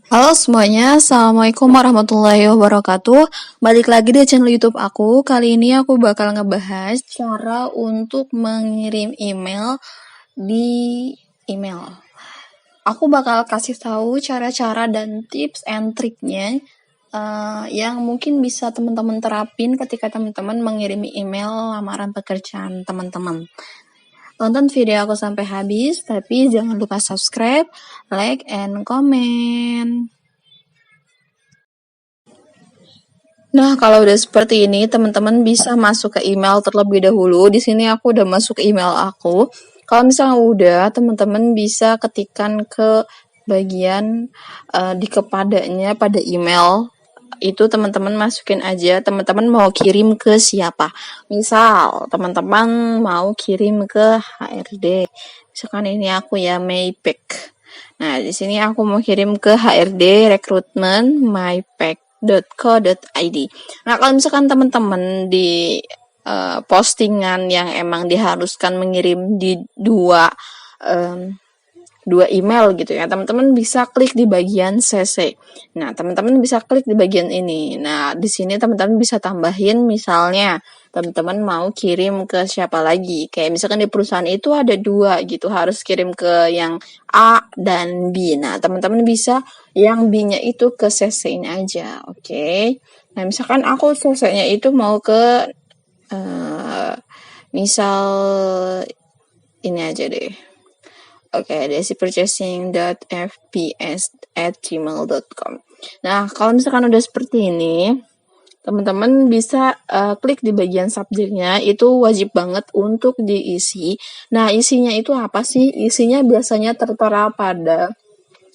Halo semuanya, Assalamualaikum warahmatullahi wabarakatuh. Balik lagi di channel YouTube aku. Kali ini aku bakal ngebahas cara untuk mengirim email di email. Aku bakal kasih tahu cara-cara dan tips and triknya yang mungkin bisa teman-teman terapin ketika teman-teman mengirimi email lamaran pekerjaan teman-teman. Tonton video aku sampai habis, tapi jangan lupa subscribe, like, and comment. Nah, kalau udah seperti ini, teman-teman bisa masuk ke email terlebih dahulu. Di sini aku udah masuk ke email aku. Kalau misalnya udah, teman-teman bisa ketikkan ke bagian di kepadanya pada email. Itu teman-teman masukin aja, teman-teman mau kirim ke siapa. Misal, teman-teman mau kirim ke HRD. Misalkan ini aku ya, Maypack. Nah, di sini aku mau kirim ke HRD Recruitment mypack.co.id. Nah, kalau misalkan teman-teman di postingan yang emang diharuskan mengirim di dua email gitu ya, teman-teman bisa klik di bagian CC. Nah, teman-teman bisa klik di bagian ini. Nah, di sini teman-teman bisa tambahin misalnya teman-teman mau kirim ke siapa lagi. Kayak misalkan di perusahaan itu ada dua gitu, harus kirim ke yang A dan B. Nah, teman-teman bisa yang B-nya itu ke CC-in aja, oke? Nah, misalkan aku CC-nya itu mau ke misal ini aja deh. Oke, desipurchasing.fps@gmail.com. Nah, kalau misalkan udah seperti ini, teman-teman bisa klik di bagian subjeknya, itu wajib banget untuk diisi. Nah, isinya itu apa sih? Isinya biasanya tertera pada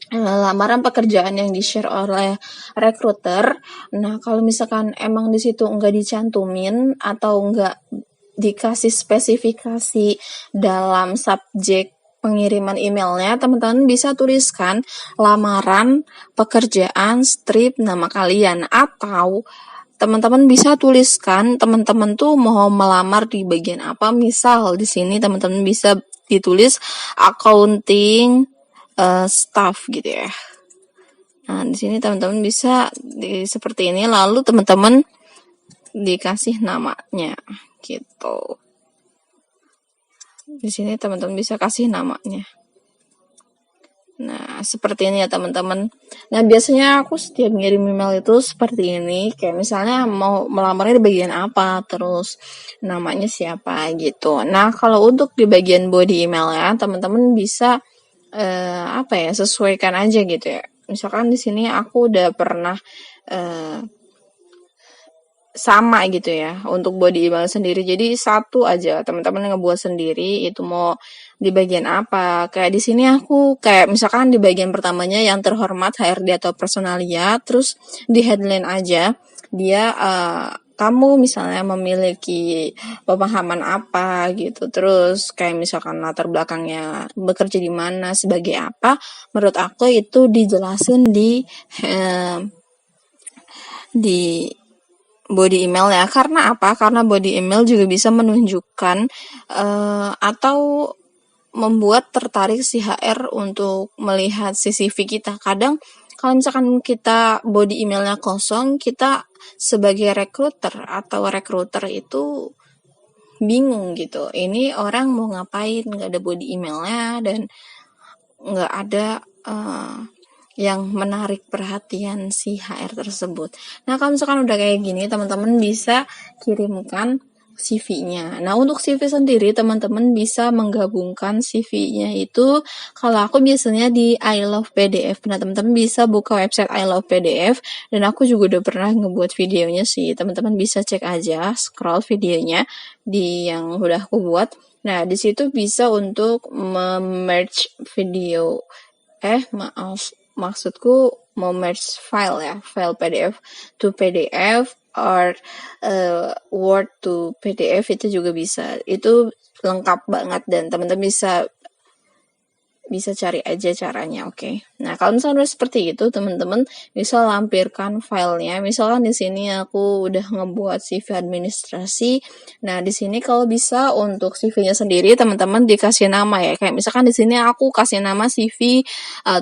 lamaran pekerjaan yang di-share oleh recruiter. Nah, kalau misalkan emang di situ nggak dicantumin atau nggak dikasih spesifikasi dalam subjek pengiriman emailnya, teman-teman bisa tuliskan lamaran pekerjaan strip nama kalian, atau teman-teman bisa tuliskan teman-teman tuh mau melamar di bagian apa. Misal di sini teman-teman bisa ditulis accounting staff gitu ya. Nah, di sini teman-teman bisa seperti ini, lalu teman-teman dikasih namanya gitu. Di sini teman-teman bisa kasih namanya. Nah, seperti ini ya teman-teman. Nah, biasanya aku setiap ngirim email itu seperti ini. Kayak misalnya mau melamarnya di bagian apa, terus namanya siapa gitu. Nah, kalau untuk di bagian body email ya, teman-teman bisa sesuaikan aja gitu ya. Misalkan di sini aku udah pernah sama gitu ya untuk body email sendiri, jadi satu aja teman-teman ngebuat sendiri itu mau di bagian apa. Kayak di sini aku kayak misalkan di bagian pertamanya yang terhormat HRD atau personalia, terus di headline aja dia kamu misalnya memiliki pemahaman apa gitu, terus kayak misalkan latar belakangnya bekerja di mana sebagai apa. Menurut aku itu dijelasin di body email ya. Karena apa? Karena body email juga bisa menunjukkan atau membuat tertarik si HR untuk melihat CCV kita. Kadang kalau misalkan kita body emailnya kosong, kita sebagai recruiter atau recruiter itu bingung gitu. Ini orang mau ngapain? Nggak ada body emailnya dan nggak ada yang menarik perhatian si HR tersebut. Nah, kalau misalkan udah kayak gini, teman-teman bisa kirimkan CV-nya. Nah, untuk CV sendiri, teman-teman bisa menggabungkan CV-nya itu, kalau aku biasanya di I Love PDF. Nah, teman-teman bisa buka website I Love PDF, dan aku juga udah pernah ngebuat videonya sih. Teman-teman bisa cek aja, scroll videonya di yang udah aku buat. Nah, di situ bisa untuk merge video. Maksudku mau merge file ya, file PDF to PDF or Word to PDF itu juga bisa. Itu lengkap banget dan teman-teman bisa cari aja caranya, oke. Nah, kalau misalnya udah seperti itu, teman-teman bisa lampirkan filenya. Misalkan di sini aku udah ngebuat CV administrasi. Nah, di sini kalau bisa untuk CV-nya sendiri teman-teman dikasih nama ya. Kayak misalkan di sini aku kasih nama CV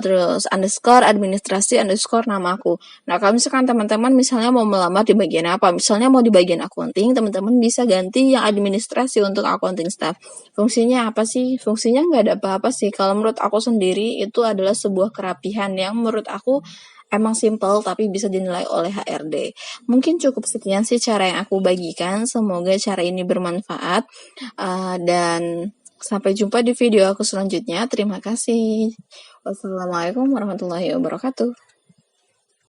terus underscore administrasi underscore nama aku. Nah, kalau misalkan teman-teman misalnya mau melamar di bagian apa? Misalnya mau di bagian accounting, teman-teman bisa ganti yang administrasi untuk accounting staff. Fungsinya apa sih? Fungsinya nggak ada apa-apa sih. Kalau menurut aku sendiri itu adalah sebuah kerapihan yang menurut aku emang simple tapi bisa dinilai oleh HRD. Mungkin cukup sekian sih cara yang aku bagikan. Semoga cara ini bermanfaat. Dan sampai jumpa di video aku selanjutnya. Terima kasih. Wassalamualaikum warahmatullahi wabarakatuh.